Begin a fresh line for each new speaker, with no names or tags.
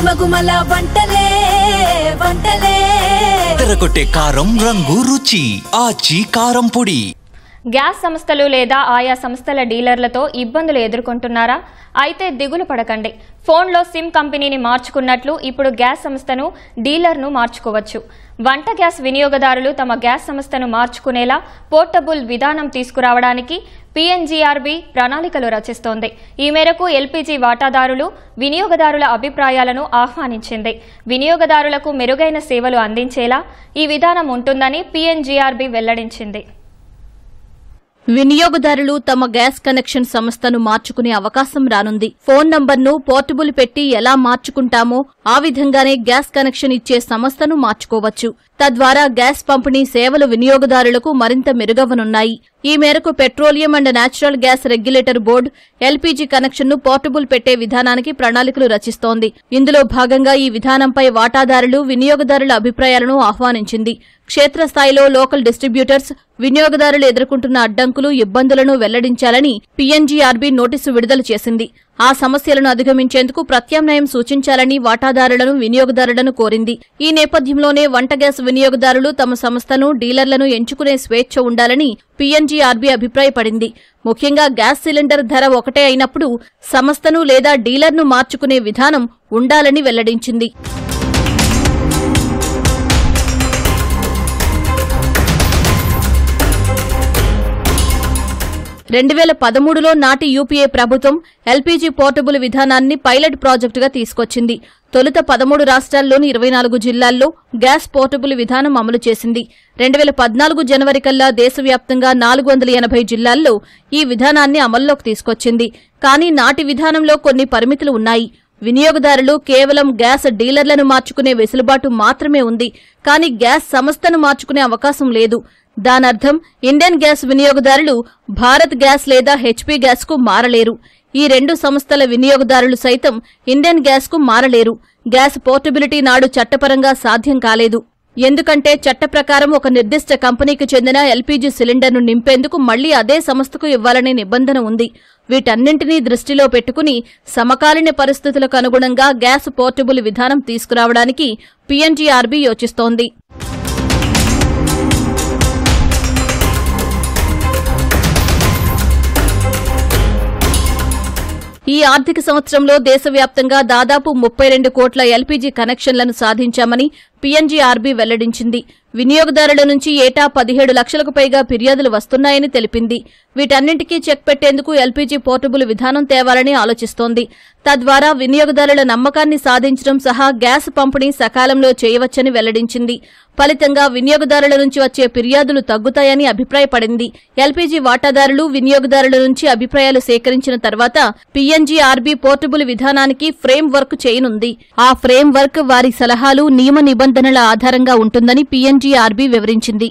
గుమగుమల వంటలే వంటలే
తెరకొట్టే కారం రంగు రుచి ఆచి కారం పొడి.
గ్యాస్ సంస్థలు లేదా ఆయా సంస్థల డీలర్లతో ఇబ్బందులు ఎదుర్కొంటున్నారా? అయితే దిగులు పడకండి. ఫోన్లో సిమ్ కంపెనీని మార్చుకున్నట్లు ఇప్పుడు గ్యాస్ సంస్థను డీలర్ను మార్చుకోవచ్చు. వంట గ్యాస్ వినియోగదారులు తమ గ్యాస్ సంస్థను మార్చుకునేలా పోర్టబుల్ విధానం తీసుకురావడానికి PNGRB ప్రణాళికలు రచిస్తోంది. ఈ మేరకు LPG వాటాదారులు, వినియోగదారుల అభిప్రాయాలను ఆహ్వానించింది. వినియోగదారులకు మెరుగైన సేవలు అందించేలా ఈ విధానం ఉంటుందని PNGRB వెల్లడించింది.
వినియోగదారులు తమ గ్యాస్ కనెక్షన్ సంస్థను మార్చుకునే అవకాశం రానుంది. ఫోన్ నంబర్ను పోర్టబుల్ పెట్టి ఎలా మార్చుకుంటామో ఆ విధంగానే గ్యాస్ కనెక్షన్ ఇచ్చే సంస్థను మార్చుకోవచ్చు. తద్వారా గ్యాస్ పంపిణీ సేవలు వినియోగదారులకు మరింత మెరుగవనున్నాయి. ఈ మేరకు petroleum and natural gas regulator board LPG కనెక్షన్ను పోర్టబుల్ పెట్టే విధానానికి ప్రణాళికలు రచిస్తోంది. ఇందులో భాగంగా ఈ విధానంపై వాటాదారులు, వినియోగదారుల అభిప్రాయాలను ఆహ్వానించింది. క్షేత్రస్థాయిలో లోకల్ డిస్ట్రిబ్యూటర్స్ వినియోగదారులు ఎదుర్కొంటున్న అడ్డంకులు, ఇబ్బందులను వెల్లడించాలని PNGRB నోటీసు విడుదల చేసింది. ఆ సమస్యలను అధిగమించేందుకు ప్రత్యామ్నాయం సూచించాలని వాటాదారులను, వినియోగదారులను కోరింది. ఈ నేపథ్యంలోనే వంట గ్యాస్ వినియోగదారులు తమ సంస్థను, డీలర్లను ఎంచుకునే స్వేచ్ఛ ఉండాలని PNGRB అభిప్రాయపడింది. ముఖ్యంగా గ్యాస్ సిలిండర్ ధర ఒకటే అయినప్పుడు సంస్థను లేదా డీలర్ను మార్చుకునే విధానం ఉండాలని వెల్లడించింది. 2013లో నాటి UPA ప్రభుత్వం LPG పోర్టబుల్ విధానాన్ని పైలట్ ప్రాజెక్టుగా తీసుకొచ్చింది. తొలుత 13 రాష్ట్రాల్లోని 24 జిల్లాల్లో గ్యాస్ పోర్టబుల్ విధానం అమలు చేసింది. 2014 జనవరి కల్లా దేశవ్యాప్తంగా 480 జిల్లాల్లో ఈ విధానాన్ని అమల్లోకి తీసుకొచ్చింది. కానీ నాటి విధానంలో కొన్ని పరిమితులు ఉన్నాయి. వినియోగదారులు కేవలం గ్యాస్ డీలర్లను మార్చుకునే వెసులుబాటు మాత్రమే ఉంది. కానీ గ్యాస్ సంస్థను మార్చుకునే అవకాశం లేదు. దానర్థం ఇండియన్ గ్యాస్ వినియోగదారులు భారత్ గ్యాస్ లేదా HP గ్యాస్కు మారలేరు. ఈ రెండు సంస్థల వినియోగదారులు సైతం ఇండియన్ గ్యాస్కు మారలేరు. గ్యాస్ పోర్టబిలిటీ నాడు చట్టపరంగా సాధ్యం కాలేదు. ఎందుకంటే చట్ట ప్రకారం ఒక నిర్దిష్ట కంపెనీకి చెందిన LPG సిలిండర్ను నింపేందుకు మళ్లీ అదే సంస్థకు ఇవ్వాలనే నిబంధన ఉంది. వీటన్నింటినీ దృష్టిలో పెట్టుకుని సమకాలీన పరిస్థితులకు అనుగుణంగా గ్యాస్ పోర్టబుల్ విధానం తీసుకురావడానికి PNGRB యోచిస్తోంది. ఈ ఆర్థిక సంవత్సరంలో దేశవ్యాప్తంగా దాదాపు 32 కోట్ల LPG కనెక్షన్లను సాధించామని PNGRB వెల్లడించింది. వినియోగదారుల నుంచి ఏటా 17 లక్షలకు పైగా ఫిర్యాదులు వస్తున్నాయని తెలిపింది. వీటన్నింటికీ చెక్ పెట్టేందుకు LPG పోర్టబుల్ విధానం తేవాలని ఆలోచిస్తోంది. తద్వారా వినియోగదారుల నమ్మకాన్ని సాధించడం సహా గ్యాస్ పంపిణీ సకాలంలో చేయవచ్చని వెల్లడించింది. ఫలితంగా వినియోగదారుల నుంచి వచ్చే ఫిర్యాదులు తగ్గుతాయని అభిప్రాయపడింది. LPG వాటాదారులు, వినియోగదారుల నుంచి అభిప్రాయాలు సేకరించిన తర్వాత PNGRB పోర్టబుల్ విధానానికి ఫ్రేమ్ వర్క్ చేయనుంది. ఆ ఫ్రేమ్ వర్క్ వారి సలహాలు, నియమ నిబంధనల ఆధారంగా ఉంటుందని PNGRB వివరించింది.